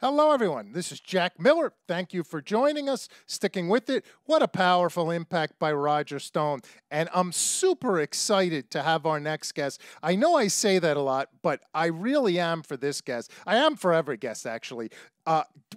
Hello, everyone. This is Jack Miller. Thank you for joining us, sticking with it. What a powerful impact by Roger Stone. And I'm super excited to have our next guest. I know I say that a lot, but I really am for this guest. I am for every guest, actually.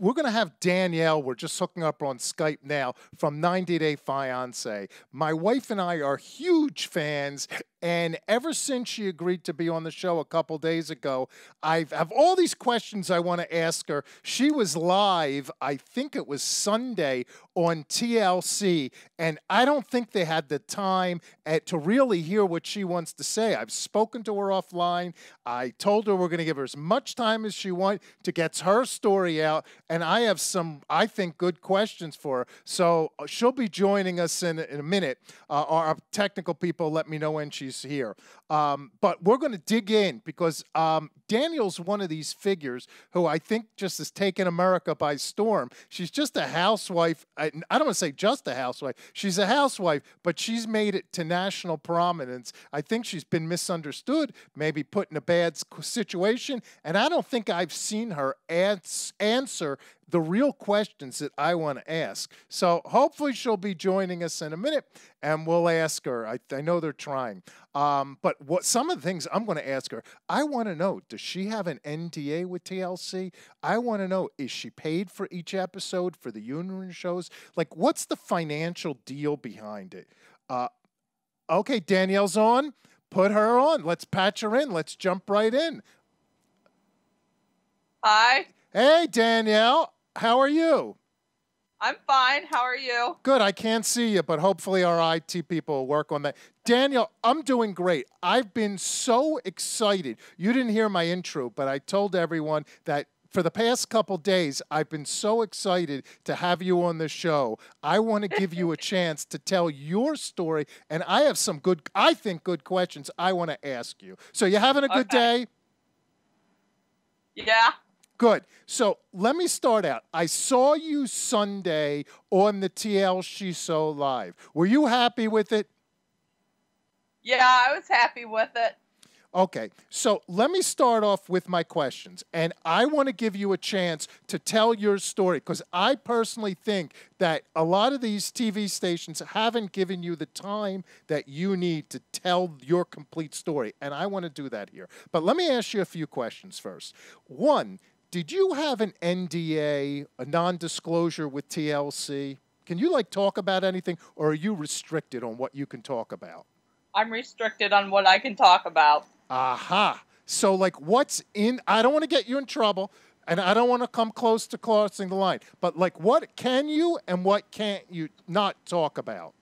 We're going to have Danielle. We're just hooking up on Skype now from 90 Day Fiancé. My wife and I are huge fans. And ever since she agreed to be on the show a couple days ago, I have all these questions I want to ask her. She was live, I think it was Sunday, on TLC, and I don't think they had the time to really hear what she wants to say. I've spoken to her offline. I told her we're going to give her as much time as she wants to get her story out, and I have some, I think, good questions for her. So she'll be joining us in a minute. Our technical people let me know when she's here. But we're going to dig in because Danielle's one of these figures who I think just has taken America by storm. She's just a housewife. I don't want to say just a housewife. She's a housewife, but she's made it to national prominence. I think she's been misunderstood, maybe put in a bad situation, and I don't think I've seen her answer the real questions that I want to ask. So hopefully she'll be joining us in a minute, and we'll ask her. I know they're trying. But what some of the things I'm going to ask her, I want to know, does she have an NDA with TLC? I want to know, is she paid for each episode for the union shows? Like, what's the financial deal behind it? Okay, Danielle's on. Put her on. Let's patch her in. Let's jump right in. Hi. Hey, Danielle. How are you? I'm fine. How are you? Good. I can't see you, but hopefully our IT people will work on that. Danielle, I'm doing great. I've been so excited. You didn't hear my intro, but I told everyone that for the past couple days, I've been so excited to have you on the show. I want to give you a chance to tell your story, and I have some good, I think, good questions I want to ask you. So you having a good day? Yeah. Good. So let me start out. I saw you Sunday on the TLC show live. Were you happy with it? Yeah, I was happy with it. Okay. So let me start off with my questions. And I want to give you a chance to tell your story because I personally think that a lot of these TV stations haven't given you the time that you need to tell your complete story. And I want to do that here. But let me ask you a few questions first. One, did you have an NDA, a non-disclosure with TLC? Can you talk about anything, or are you restricted on what you can talk about? I'm restricted on what I can talk about. Aha. So what's in, I don't want to get you in trouble, and I don't want to come close to crossing the line, but what can you and what can't you not talk about?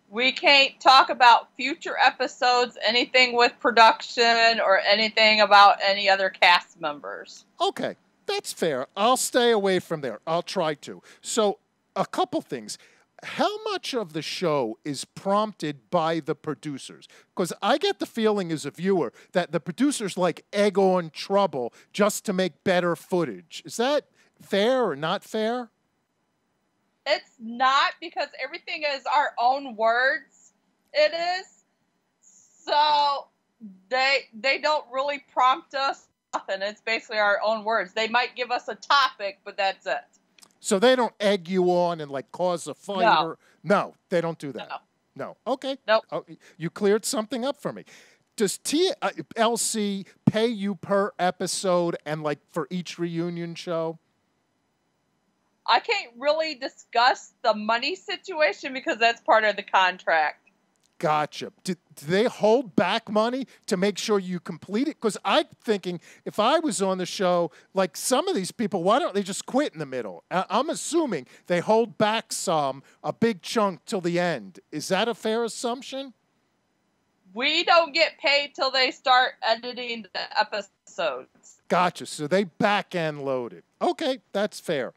We can't talk about future episodes, anything with production, or anything about any other cast members. Okay, that's fair. I'll stay away from there. I'll try to. So, a couple things. How much of the show is prompted by the producers? Because I get the feeling as a viewer that the producers egg on trouble just to make better footage. Is that fair or not fair? It's not, because everything is our own words. It is. So they don't really prompt us nothing. It's basically our own words. They might give us a topic, but that's it. So they don't egg you on and cause a fight? No. No, they don't do that. No. Okay. Nope. Oh, you cleared something up for me. Does TLC pay you per episode and for each reunion show? I can't really discuss the money situation because that's part of the contract. Gotcha. Do they hold back money to make sure you complete it? Because I'm thinking if I was on the show, some of these people, why don't they just quit in the middle? I'm assuming they hold back a big chunk till the end. Is that a fair assumption? We don't get paid till they start editing the episodes. Gotcha. So they back end load it. Okay, that's fair.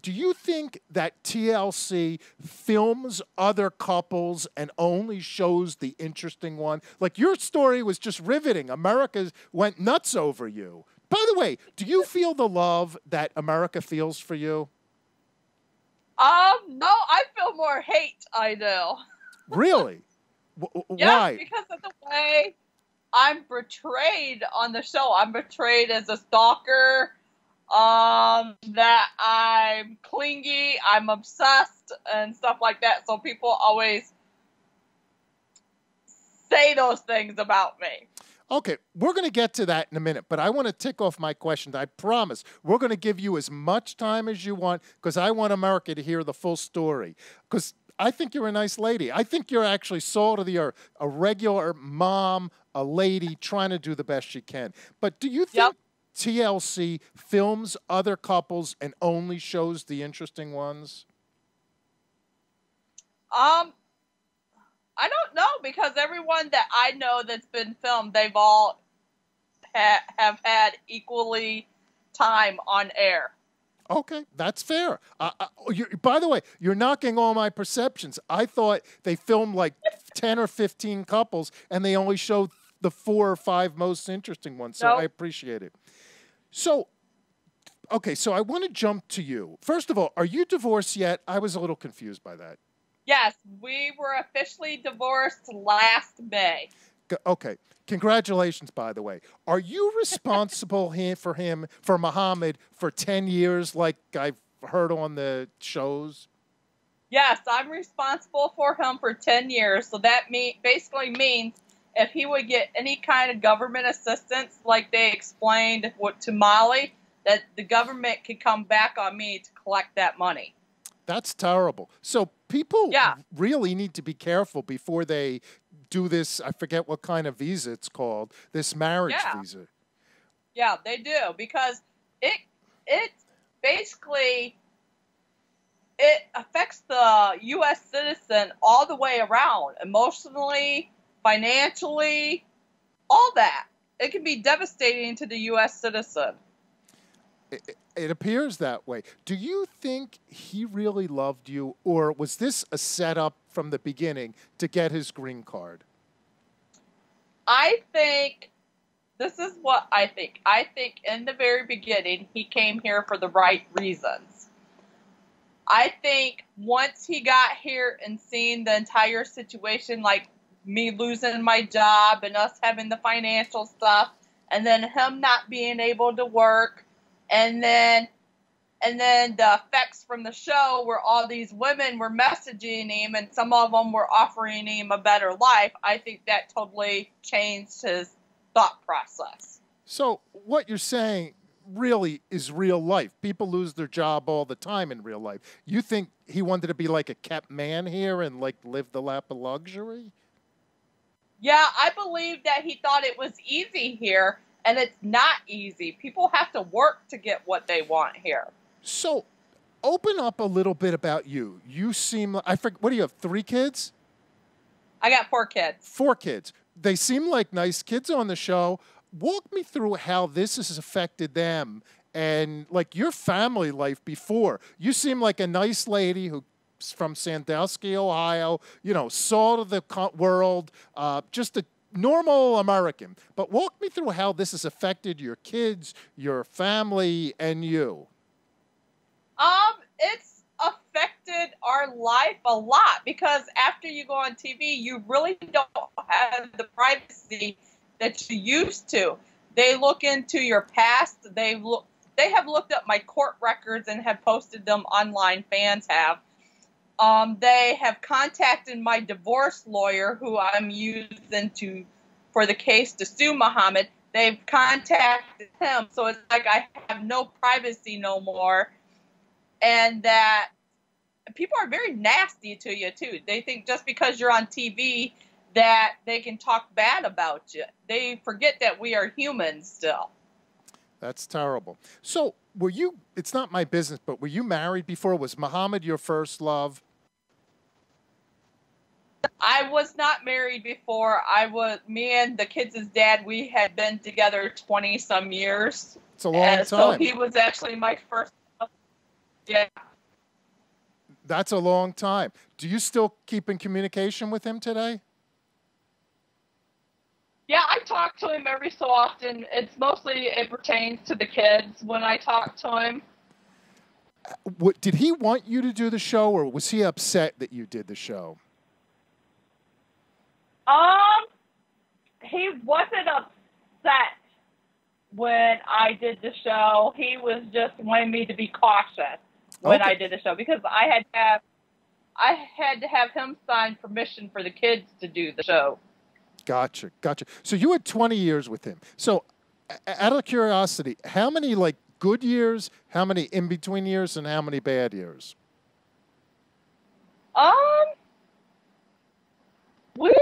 Do you think that TLC films other couples and only shows the interesting one? Your story was just riveting. America went nuts over you. By the way, do you feel the love that America feels for you? No, I feel more hate, I do. Really? Yeah, Why? because of the way I'm portrayed on the show. I'm portrayed as a stalker, that I'm clingy, I'm obsessed, and stuff like that. So people always say those things about me. Okay, we're going to get to that in a minute, but I want to tick off my questions. I promise we're going to give you as much time as you want because I want America to hear the full story. Because I think you're a nice lady. I think you're actually salt of the earth, a regular mom, a lady trying to do the best she can. But do you think TLC films other couples and only shows the interesting ones? I don't know, because everyone that I know that's been filmed, they've all have had equally time on air. Okay, that's fair. By the way, you're knocking all my perceptions. I thought they filmed like 10 or 15 couples and they only showed the 4 or 5 most interesting ones. So I appreciate it. So, okay, so I want to jump to you. First of all, are you divorced yet? I was a little confused by that. Yes, we were officially divorced last May. Okay. Congratulations, by the way. Are you responsible for Muhammad, for 10 years, like I've heard on the shows? Yes, I'm responsible for him for 10 years. So that basically means if he would get any kind of government assistance, like they explained to Molly, that the government could come back on me to collect that money. That's terrible. So people really need to be careful before they do this. I forget what kind of visa it's called. This marriage visa. Yeah, they do, because it basically it affects the U.S. citizen all the way around, emotionally, financially, all that. It can be devastating to the U.S. citizen. It appears that way. Do you think he really loved you, or was this a setup from the beginning to get his green card? I think this is what I think. I think in the very beginning, he came here for the right reasons. I think once he got here and seen the entire situation, like me losing my job and us having the financial stuff, and then him not being able to work, and then the effects from the show where all these women were messaging him and some of them were offering him a better life, I think that totally changed his thought process. So what you're saying really is real life. People lose their job all the time in real life. You think he wanted to be like a kept man here and like live the lap of luxury? Yeah, I believe that he thought it was easy here, and it's not easy. People have to work to get what they want here. So, open up a little bit about you. You seem like, I forget, what do you have, 3 kids? I got 4 kids. 4 kids. They seem like nice kids on the show. Walk me through how this has affected them and like your family life before. You seem like a nice lady who's from Sandusky, Ohio, you know, salt of the world, just a normal American. But walk me through how this has affected your kids, your family, and you. It's affected our life a lot, because after you go on TV, you really don't have the privacy that you used to. They look into your past. They have looked up my court records and have posted them online. Fans have. They have contacted my divorce lawyer, who I'm using for the case to sue Muhammad. They've contacted him, so it's like I have no privacy no more. And that people are very nasty to you, too. They think just because you're on TV that they can talk bad about you. They forget that we are humans still. That's terrible. So were you, it's not my business, but were you married before? Was Muhammad your first love? I was not married before. Me and the kids' dad, we had been together 20-some years. It's a long time. So he was actually my first. Yeah. That's a long time. Do you still keep in communication with him today? Yeah, I talk to him every so often. It pertains to the kids when I talk to him. Did he want you to do the show, or was he upset that you did the show? he wasn't upset when I did the show. He was just wanting me to be cautious when I did the show because I had to have him sign permission for the kids to do the show. Gotcha. So you had 20 years with him. So out of curiosity, how many like good years, how many in between years, and how many bad years? We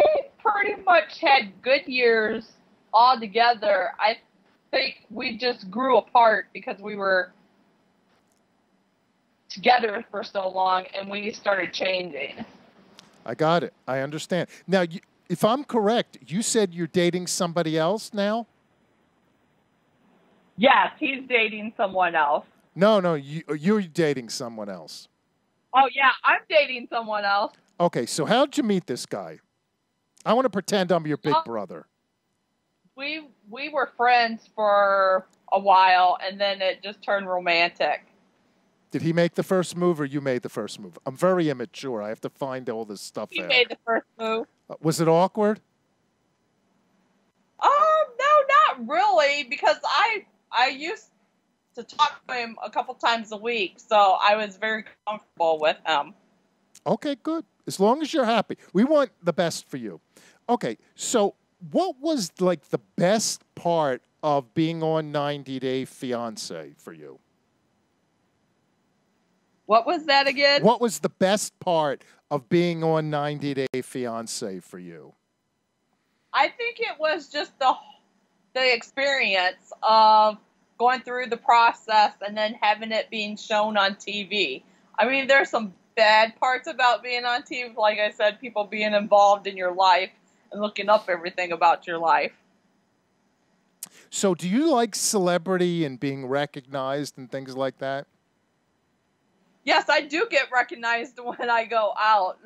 pretty much had good years all together. I think we just grew apart because we were together for so long and we started changing. I got it. I understand. Now, if I'm correct, you said you're dating somebody else now? Yes, he's dating someone else. No, you're dating someone else. Oh, yeah, I'm dating someone else. Okay, so how'd you meet this guy? I want to pretend I'm your big brother. We were friends for a while, and then it just turned romantic. Did he make the first move, or you made the first move? I'm very immature. I have to find all this stuff out. He made the first move. Was it awkward? No, not really, because I used to talk to him a couple times a week, so I was very comfortable with him. Okay, good. As long as you're happy. We want the best for you. Okay, so what was like the best part of being on 90 Day Fiancé for you? What was that again? What was the best part of being on 90 Day Fiancé for you? I think it was just the experience of going through the process and then having it being shown on TV. I mean, there's some bad parts about being on TV. Like I said, people being involved in your life and looking up everything about your life. So do you like celebrity and being recognized and things like that? Yes, I do get recognized when I go out.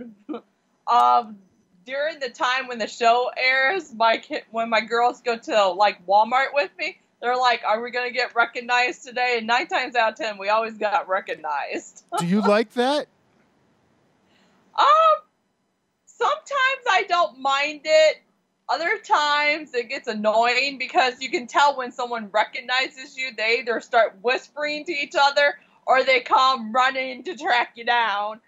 During the time when the show airs, when my girls go to like Walmart with me, they're like, "Are we gonna get recognized today?" And 9 times out of 10, we always got recognized. Do you like that? Sometimes I don't mind it. Other times it gets annoying because you can tell when someone recognizes you, they either start whispering to each other or they come running to track you down.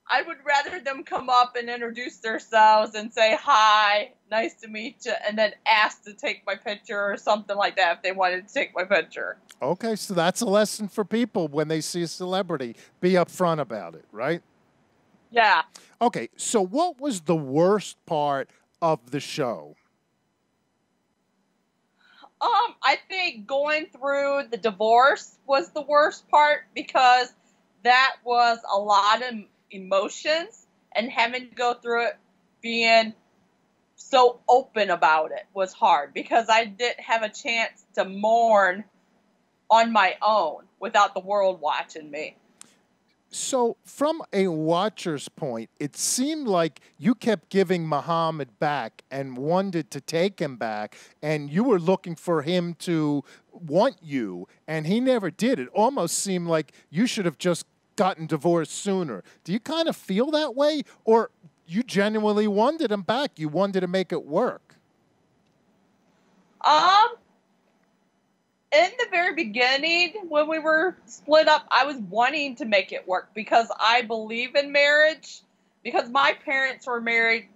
I would rather them come up and introduce themselves and say, "Hi, nice to meet you," and then ask to take my picture or something like that if they wanted to take my picture. Okay, so that's a lesson for people when they see a celebrity. Be upfront about it, right? Yeah. Okay, so what was the worst part of the show? I think going through the divorce was the worst part because that was a lot of emotions, and having to go through it being so open about it was hard because I didn't have a chance to mourn on my own without the world watching me. So from a watcher's point, it seemed like you kept giving Muhammad back and wanted to take him back, and you were looking for him to want you, and he never did. It almost seemed like you should have just gotten divorced sooner. Do you kind of feel that way, or you genuinely wanted him back? You wanted to make it work? In the very beginning, when we were split up, I was wanting to make it work because I believe in marriage, because my parents were married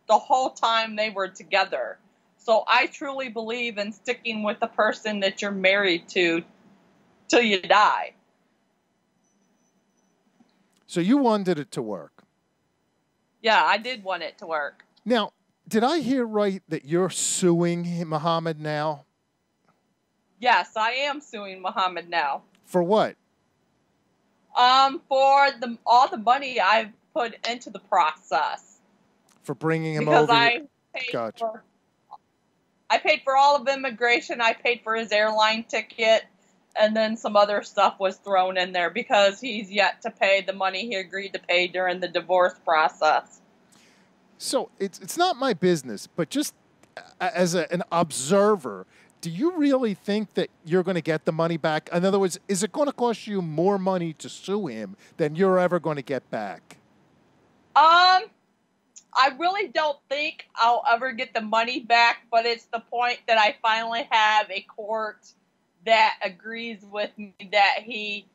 the whole time they were together. So I truly believe in sticking with the person that you're married to till you die. So you wanted it to work? Yeah, I did want it to work. Now, did I hear right that you're suing Muhammad now? Yes, I am suing Muhammad now. For what? For all the money I've put into the process. For bringing him because over? I paid for all of immigration. I paid for his airline ticket, and then some other stuff was thrown in there because he's yet to pay the money he agreed to pay during the divorce process. So it's not my business, but just as an observer, do you really think that you're going to get the money back? In other words, is it going to cost you more money to sue him than you're ever going to get back? I really don't think I'll ever get the money back, but it's the point that I finally have a court that agrees with me that he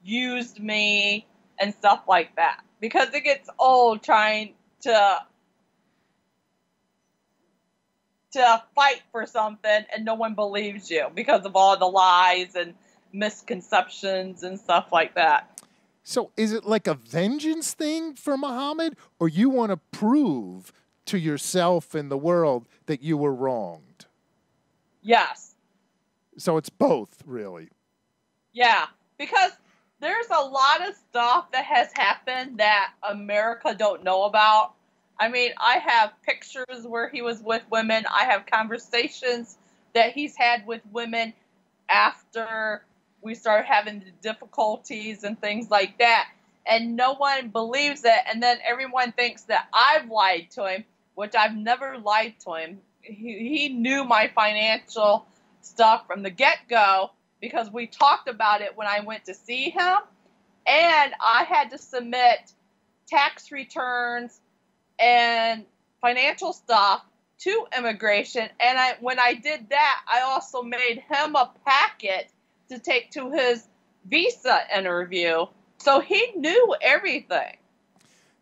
used me and stuff like that. Because it gets old trying to fight for something and no one believes you because of all the lies and misconceptions and stuff like that. So is it like a vengeance thing for Muhammad, or you want to prove to yourself and the world that you were wronged? Yes. So it's both, really. Yeah, because there's a lot of stuff that has happened that America don't know about. I mean, I have pictures where he was with women. I have conversations that he's had with women after we started having the difficulties and things like that. And no one believes it. And then everyone thinks that I've lied to him, which I've never lied to him. He knew my financial stuff from the get-go because we talked about it when I went to see him. And I had to submit tax returns and financial stuff to immigration. And when I did that, I also made him a packet to take to his visa interview. So he knew everything.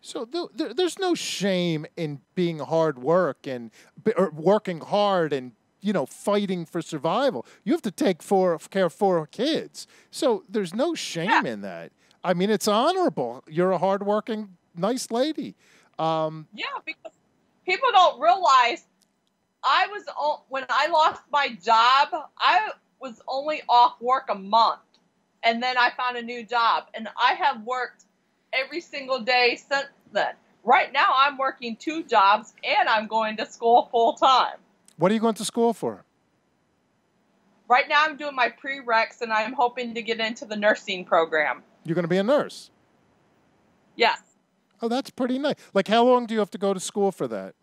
So there's no shame in being hard work and or working hard and, you know, fighting for survival. You have to take care of 4 kids. So there's no shame in that. I mean, it's honorable. You're a hardworking, nice lady. Yeah, because people don't realize when I lost my job, I was only off work a month. And then I found a new job. And I have worked every single day since then. Right now, I'm working 2 jobs, and I'm going to school full time. What are you going to school for? Right now, I'm doing my prereqs, and I'm hoping to get into the nursing program. You're going to be a nurse? Yes. Oh, that's pretty nice. Like, how long do you have to go to school for that?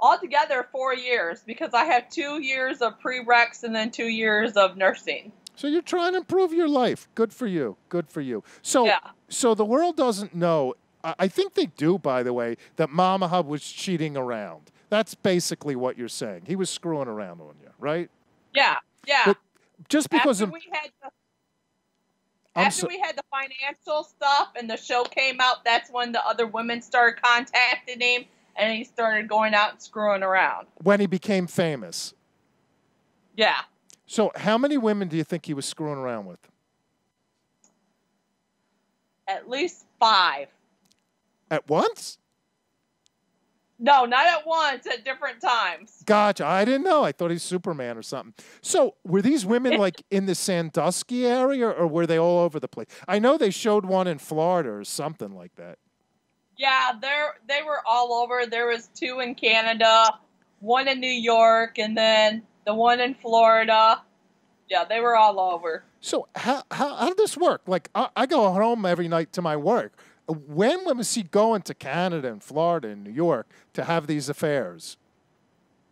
Altogether, 4 years, because I have 2 years of prereqs and then 2 years of nursing. So you're trying to improve your life. Good for you. Good for you. So, so the world doesn't know. I think they do, by the way, that Muhammad was cheating around. That's basically what you're saying. He was screwing around on you, right? Yeah, yeah. But just because after we had the financial stuff and the show came out, that's when the other women started contacting him, and he started going out and screwing around. When he became famous. Yeah. So how many women do you think he was screwing around with? At least 5. At once? No, not at once, at different times. Gotcha. I didn't know. I thought he's Superman or something. So were these women like in the Sandusky area, or were they all over the place? I know they showed one in Florida or something like that. Yeah, they were all over. There was 2 in Canada, 1 in New York, and then the one in Florida. Yeah, they were all over. So how did this work? Like, I go home every night to my work. When was he going to Canada and Florida and New York to have these affairs?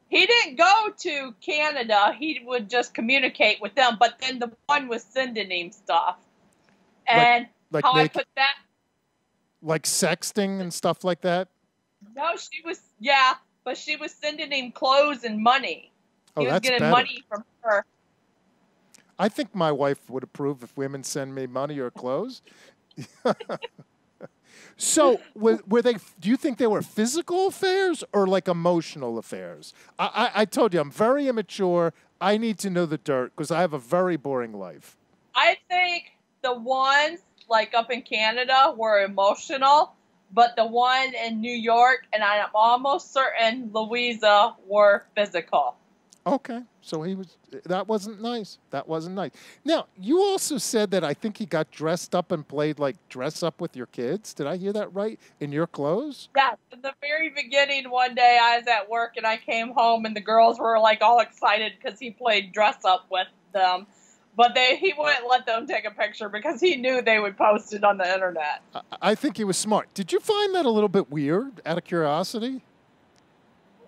He didn't go to Canada. He would just communicate with them. But then the one was sending him stuff. And like how I put that... Like sexting and stuff like that? No, but she was sending him clothes and money. Oh, he was getting money from her. I think my wife would approve if women send me money or clothes. So, were they? Do you think they were physical affairs or like emotional affairs? I told you I'm very immature. I need to know the dirt because I have a very boring life. I think the ones like up in Canada were emotional, but the one in New York and I'm almost certain Louisa were physical. Okay, so that wasn't nice. That wasn't nice. Now, you also said that I think he got dressed up and played like dress up with your kids. Did I hear that right? In your clothes? Yes. In the very beginning, one day I was at work and I came home and the girls were like all excited because he played dress up with them. But he wouldn't let them take a picture because he knew they would post it on the internet. I think he was smart. Did you find that a little bit weird, out of curiosity?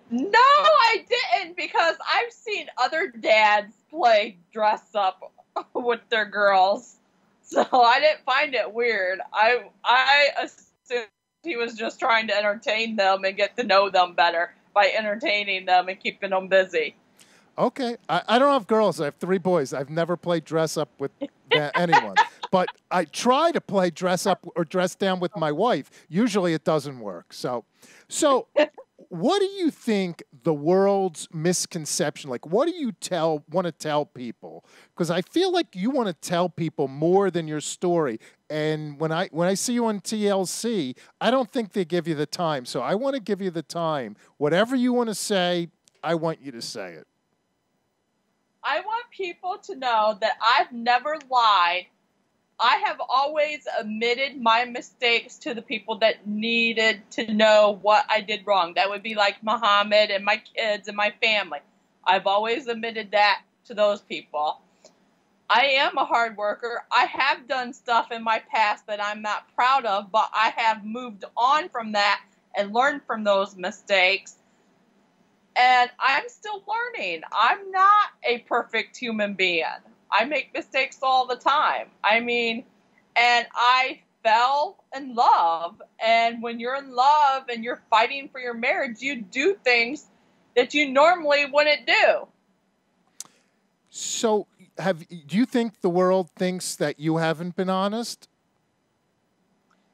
No, I didn't, because I've seen other dads play dress up with their girls. So I didn't find it weird. I assumed he was just trying to entertain them and get to know them better by entertaining them and keeping them busy. Okay. I don't have girls. I have 3 boys. I've never played dress up with anyone. But I try to play dress up or dress down with my wife. Usually it doesn't work. So what do you think the world's misconception, like what do you want to tell people? Because I feel like you want to tell people more than your story. And when I see you on TLC, I don't think they give you the time. So I want to give you the time. Whatever you want to say, I want you to say it. I want people to know that I've never lied. I have always admitted my mistakes to the people that needed to know what I did wrong. That would be like Muhammad and my kids and my family. I've always admitted that to those people. I am a hard worker. I have done stuff in my past that I'm not proud of, but I have moved on from that and learned from those mistakes. And I'm still learning. I'm not a perfect human being. I make mistakes all the time. I mean, and I fell in love. And when you're in love and you're fighting for your marriage, you do things that you normally wouldn't do. So do you think the world thinks that you haven't been honest?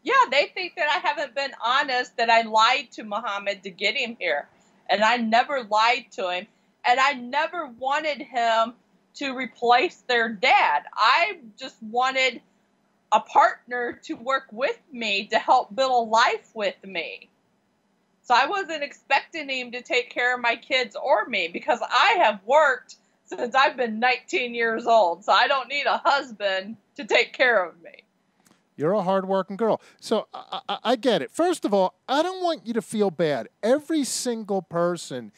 Yeah, they think that I haven't been honest, that I lied to Muhammad to get him here. And I never lied to him. And I never wanted him to replace their dad. I just wanted a partner to work with me to help build a life with me. So I wasn't expecting him to take care of my kids or me, because I have worked since I've been 19 years old. So I don't need a husband to take care of me. You're a hardworking girl. So I get it. First of all, I don't want you to feel bad. Every single person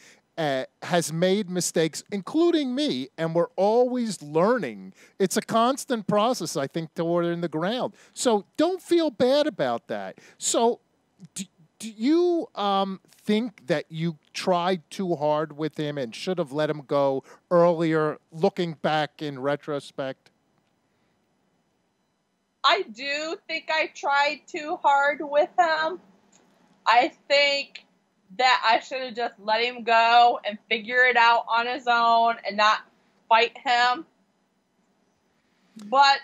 has made mistakes, including me, and we're always learning. It's a constant process, I think, toward in the ground. So don't feel bad about that. So do you think that you tried too hard with him and should have let him go earlier, looking back in retrospect? I do think I tried too hard with him. I think that I should have just let him go and figure it out on his own and not fight him. But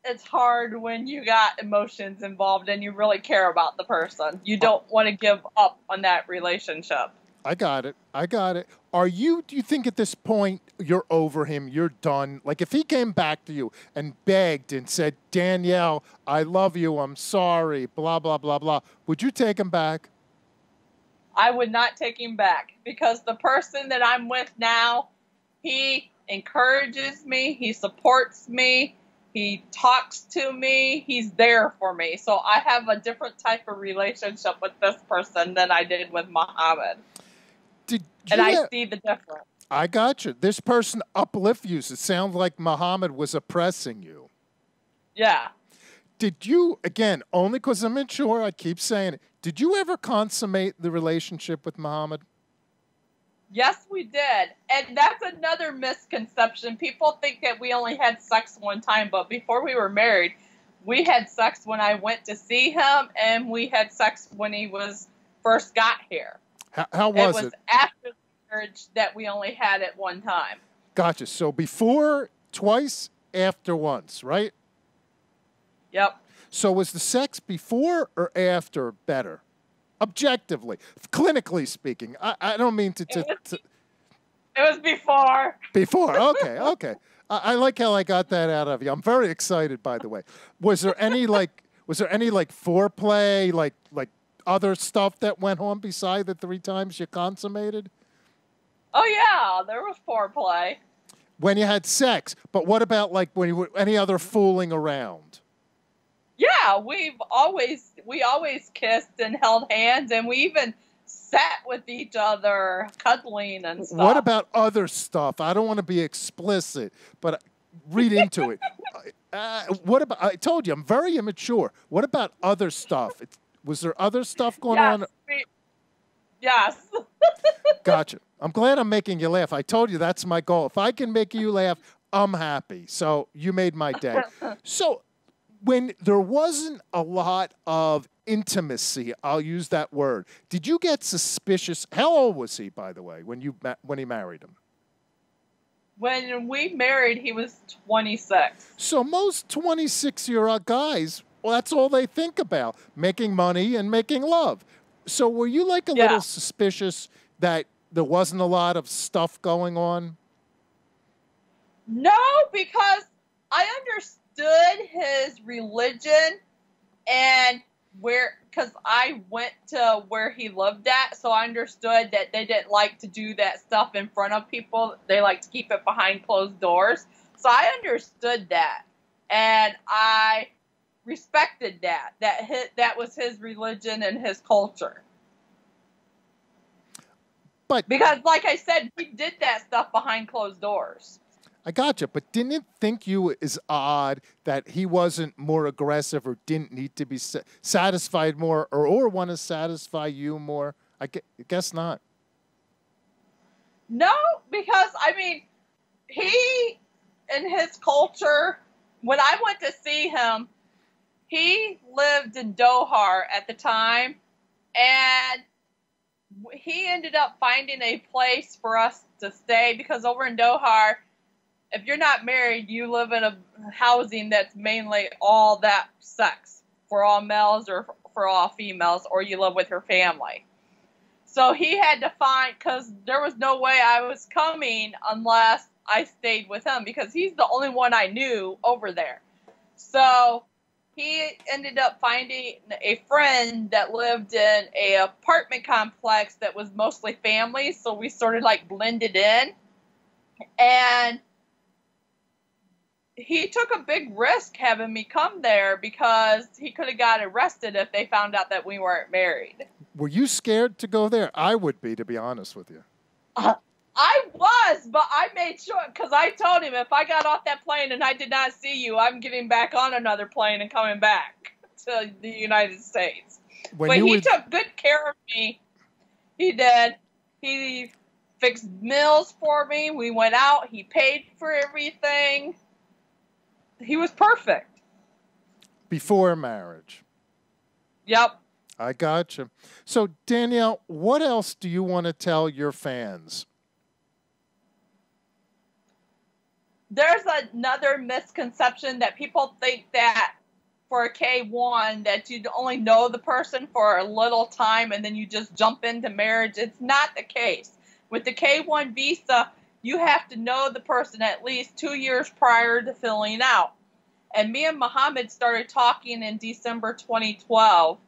it's hard when you got emotions involved and you really care about the person. You don't want to give up on that relationship. I got it. I got it. Do you think at this point you're over him, you're done? Like if he came back to you and begged and said, Danielle, I love you, I'm sorry, blah, blah, blah, blah, would you take him back? I would not take him back, because the person that I'm with now, he encourages me, he supports me, he talks to me, he's there for me. So I have a different type of relationship with this person than I did with Muhammad. And I see the difference. I got you. This person uplifts you. It sounds like Muhammad was oppressing you. Yeah. Did you, again, only because I'm unsure, I keep saying it, did you ever consummate the relationship with Muhammad? Yes, we did. And that's another misconception. People think that we only had sex one time, but before we were married, we had sex when I went to see him, and we had sex when he first got here. How was it? It was after the marriage that we only had it one time. Gotcha. So before twice, after once, right? Yep. So was the sex before or after better? Objectively, clinically speaking. I don't mean to... It was before. Before, okay, okay. I like how I got that out of you. I'm very excited, by the way. Was there any foreplay, like other stuff that went on beside the 3 times you consummated? Oh yeah, there was foreplay. When you had sex, but what about like when you were any other fooling around? Yeah, we always kissed and held hands, and we even sat with each other, cuddling and stuff. What about other stuff? I don't want to be explicit, but read into it. What about? I told you I'm very immature. What about other stuff? Was there other stuff going on? Yes. Gotcha. I'm glad I'm making you laugh. I told you that's my goal. If I can make you laugh, I'm happy. So you made my day. So when there wasn't a lot of intimacy, I'll use that word. Did you get suspicious? How old was he, by the way, when he married him? When we married, he was 26. So most 26-year-old guys, well, that's all they think about, making money and making love. So were you like a little suspicious that there wasn't a lot of stuff going on? No, because I understood his religion and because I went to where he lived at, so I understood that they didn't like to do that stuff in front of people. They like to keep it behind closed doors. So I understood that, and I respected that. That was his religion and his culture. But because, like I said, we did that stuff behind closed doors. I gotcha, but didn't it think you is odd that he wasn't more aggressive or didn't need to be satisfied more or want to satisfy you more? I guess not. No, because, I mean, he, in his culture, when I went to see him, he lived in Doha at the time, and he ended up finding a place for us to stay because over in Doha, if you're not married, you live in a housing that's mainly all that sex for all males or for all females, or you live with her family. So he had to find, because there was no way I was coming unless I stayed with him because he's the only one I knew over there. So he ended up finding a friend that lived in an apartment complex that was mostly family. So we sort of like blended in. And he took a big risk having me come there because he could have got arrested if they found out that we weren't married. Were you scared to go there? I would be, to be honest with you. I was, but I made sure, because I told him if I got off that plane and I did not see you, I'm getting back on another plane and coming back to the United States. But he took good care of me. He did. He fixed meals for me. We went out. He paid for everything. He was perfect. Before marriage. Yep. I gotcha. So, Danielle, what else do you want to tell your fans? There's another misconception that people think that for a K-1 that you only know the person for a little time and then you just jump into marriage. It's not the case. With the K-1 visa, you have to know the person at least 2 years prior to filling out. And me and Muhammad started talking in December 2012.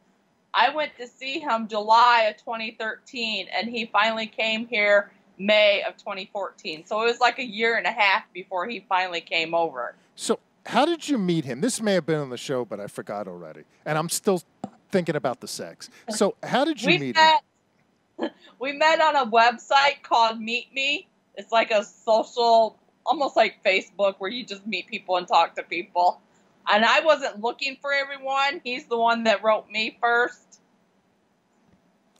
I went to see him July of 2013, and he finally came here May of 2014. So it was like a year and a half before he finally came over. So how did you meet him? This may have been on the show, but I forgot already. And I'm still thinking about the sex. So how did you meet him? We met on a website called Meet Me. It's like a social, almost like Facebook, where you just meet people and talk to people. And I wasn't looking for everyone. He's the one that wrote me first.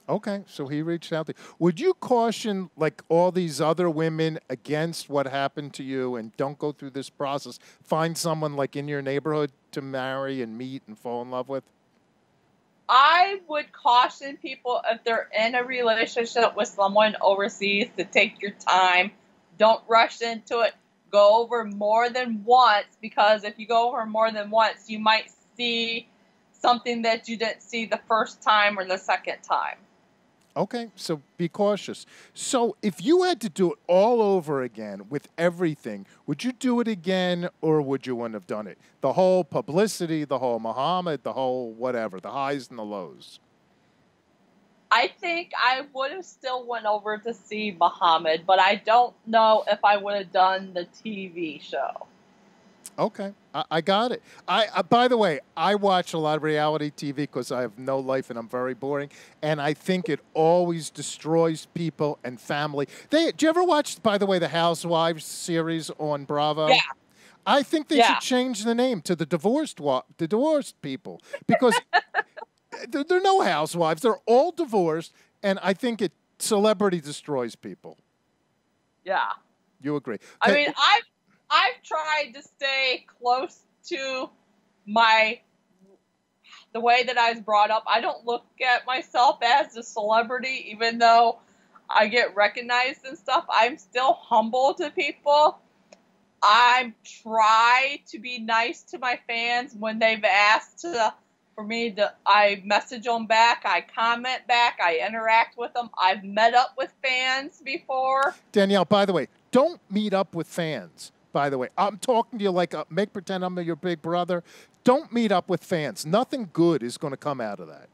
Okay, so he reached out to you. Would you caution, like all these other women, against what happened to you and don't go through this process? Find someone like in your neighborhood to marry and meet and fall in love with? I would caution people if they're in a relationship with someone overseas to take your time. Don't rush into it. Go over more than once, because if you go over more than once, you might see something that you didn't see the first time or the second time. Okay, so be cautious. So if you had to do it all over again with everything, would you do it again or would you wouldn't have done it? The whole publicity, the whole Muhammad, the whole whatever, the highs and the lows. I think I would have still went over to see Muhammad, but I don't know if I would have done the TV show. Okay, I got it. By the way, I watch a lot of reality TV because I have no life and I'm very boring. And I think it always destroys people and family. Do you ever watch, by the way, the Housewives series on Bravo? Yeah. I think they should change the name to the divorced people, because they're no housewives. They're all divorced, and I think celebrity destroys people. Yeah. You agree? I mean, I've tried to stay close to my the way that I was brought up. I don't look at myself as a celebrity, even though I get recognized and stuff. I'm still humble to people. I try to be nice to my fans when they've asked for me to. I message them back, I comment back, I interact with them. I've met up with fans before. Danielle, by the way, don't meet up with fans. By the way, I'm talking to you like make pretend I'm your big brother. Don't meet up with fans. Nothing good is going to come out of that.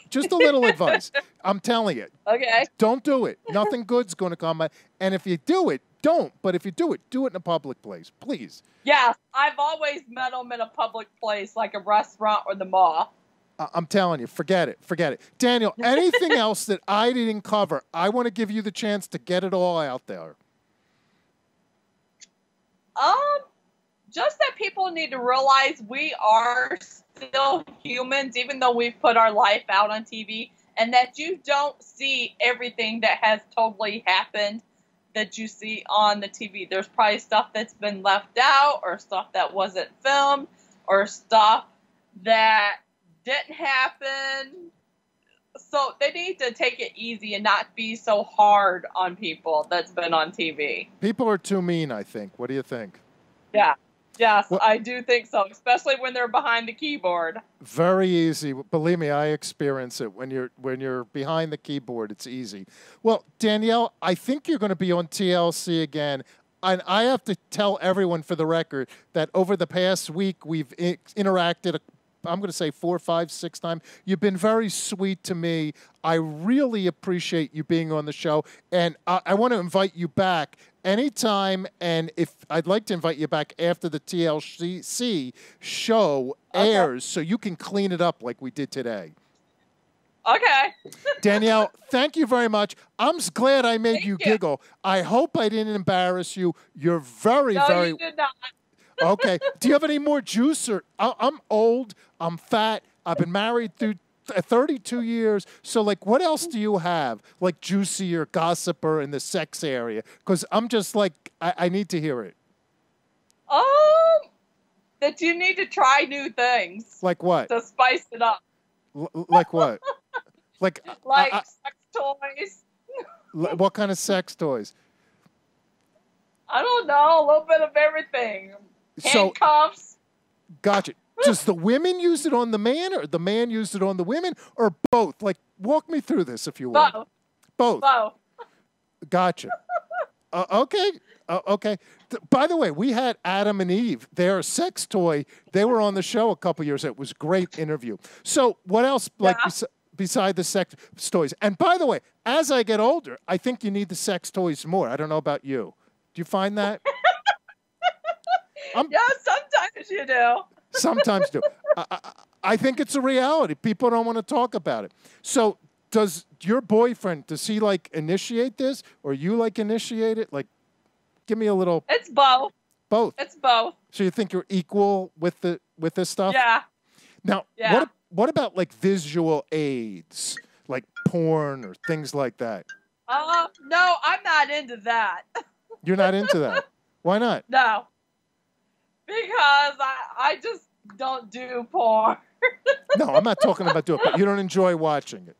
Just a little advice. I'm telling you. Okay. Don't do it. Nothing good's going to come out. And if you do it, don't. But if you do it in a public place, please. Yeah, I've always met them in a public place, like a restaurant or the mall. I'm telling you, forget it. Forget it. Danielle, anything else that I didn't cover, I want to give you the chance to get it all out there. Just that people need to realize we are still humans, even though we've put our life out on TV, and that you don't see everything that has totally happened that you see on the TV. There's probably stuff that's been left out, or stuff that wasn't filmed, or stuff that didn't happen. So they need to take it easy and not be so hard on people that's been on TV. People are too mean, I think. What do you think? Yeah. Yes, well, I do think so, especially when they're behind the keyboard. Very easy. Believe me, I experience it. When you're behind the keyboard, it's easy. Well, Danielle, I think you're going to be on TLC again. And I have to tell everyone for the record that over the past week, we've interacted, I'm going to say 4, 5, 6 times. You've been very sweet to me. I really appreciate you being on the show. And I want to invite you back anytime, and if I'd like to invite you back after the TLC show airs, so you can clean it up like we did today. Okay. Danielle, thank you very much. I'm glad I made you giggle. I hope I didn't embarrass you. You're very, no, very... you did not. Okay. Do you have any more juice? Or I'm old. I'm fat. I've been married through 32 years. So, like, what else do you have? Like, juicy or gossiper in the sex area? Because I'm just like, I need to hear it. That you need to try new things. Like what? To spice it up. Like what? Like sex toys. What kind of sex toys? I don't know. A little bit of everything. Handcuffs. Gotcha. Does the women use it on the man, or the man used it on the women, or both? Like, walk me through this if you will. Both. Both. Gotcha. Okay. Okay. By the way, we had Adam and Eve, their sex toy. They were on the show a couple years ago. It was a great interview. So what else, like, beside the sex toys? And by the way, as I get older, I think you need the sex toys more. I don't know about you. Do you find that? Yeah, sometimes you do. Sometimes do. I think it's a reality. People don't want to talk about it. So does your boyfriend, does he, like, initiate this, or you, like, initiate it? Like, give me a little... It's both. Both? It's both. So you think you're equal with this stuff? Yeah. Now, what about, like, visual aids, like porn or things like that? No, I'm not into that. You're not into that? Why not? No. Because I just don't do porn. No, I'm not talking about doing it, but you don't enjoy watching it.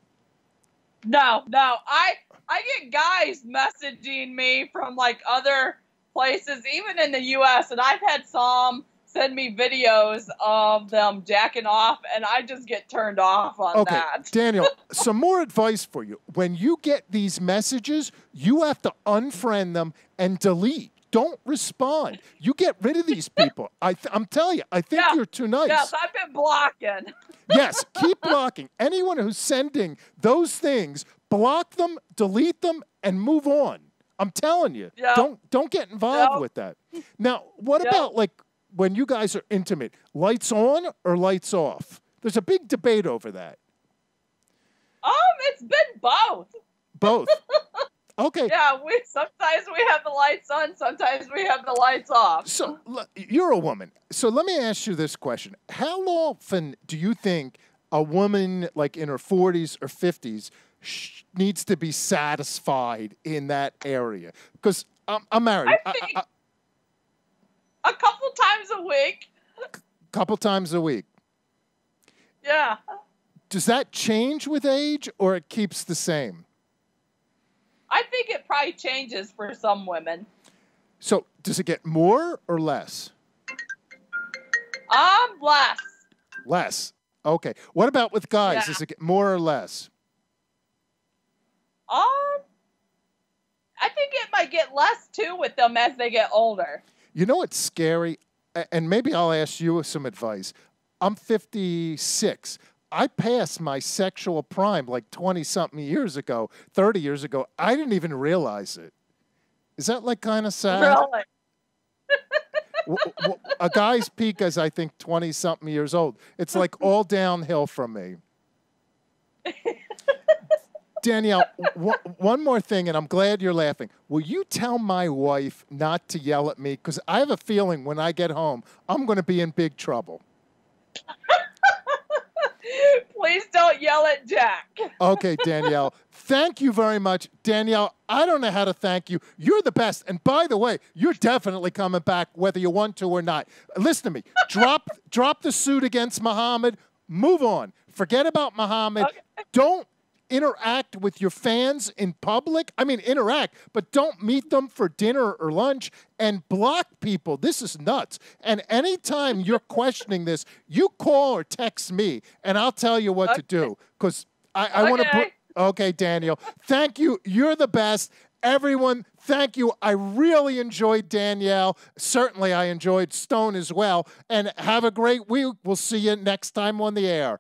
No. I get guys messaging me from, like, other places, even in the U.S., and I've had some send me videos of them jacking off, and I just get turned off on that. Danielle, some more advice for you. When you get these messages, you have to unfriend them and delete. Don't respond. You get rid of these people. I'm telling you, I think you're too nice. Yes, I've been blocking. Yes, keep blocking. Anyone who's sending those things, block them, delete them, and move on. I'm telling you. Yep. Don't get involved with that. Now, what about, like, when you guys are intimate, lights on or lights off? There's a big debate over that. It's been both. Both. Okay. Yeah, sometimes we have the lights on, sometimes we have the lights off. So you're a woman. So let me ask you this question. How often do you think a woman, like, in her 40s or 50s needs to be satisfied in that area? Because I'm married. I think a couple times a week. Couple times a week. Yeah. Does that change with age or it keeps the same? I think it probably changes for some women. So does it get more or less? Less. Less. Okay. What about with guys? Yeah. Does it get more or less? I think it might get less too with them as they get older. You know what's scary? And maybe I'll ask you some advice. I'm 56. I passed my sexual prime like 20-something years ago, 30 years ago. I didn't even realize it. Is that like kind of sad? Really? A guy's peak is, I think, 20-something years old. It's like all downhill from me. Danielle, one more thing, and I'm glad you're laughing. Will you tell my wife not to yell at me? Because I have a feeling when I get home, I'm going to be in big trouble. Please don't yell at Jack. Okay, Danielle. Thank you very much. Danielle, I don't know how to thank you. You're the best. And by the way, you're definitely coming back whether you want to or not. Listen to me. Drop the suit against Muhammad. Move on. Forget about Muhammad. Okay. Don't interact with your fans in public. I mean, interact, but don't meet them for dinner or lunch and block people. This is nuts. And anytime you're questioning this, you call or text me and I'll tell you what to do. Because I want to... Okay, Danielle. Thank you. You're the best. Everyone, thank you. I really enjoyed Danielle. Certainly I enjoyed Stone as well. And have a great week. We'll see you next time on the air.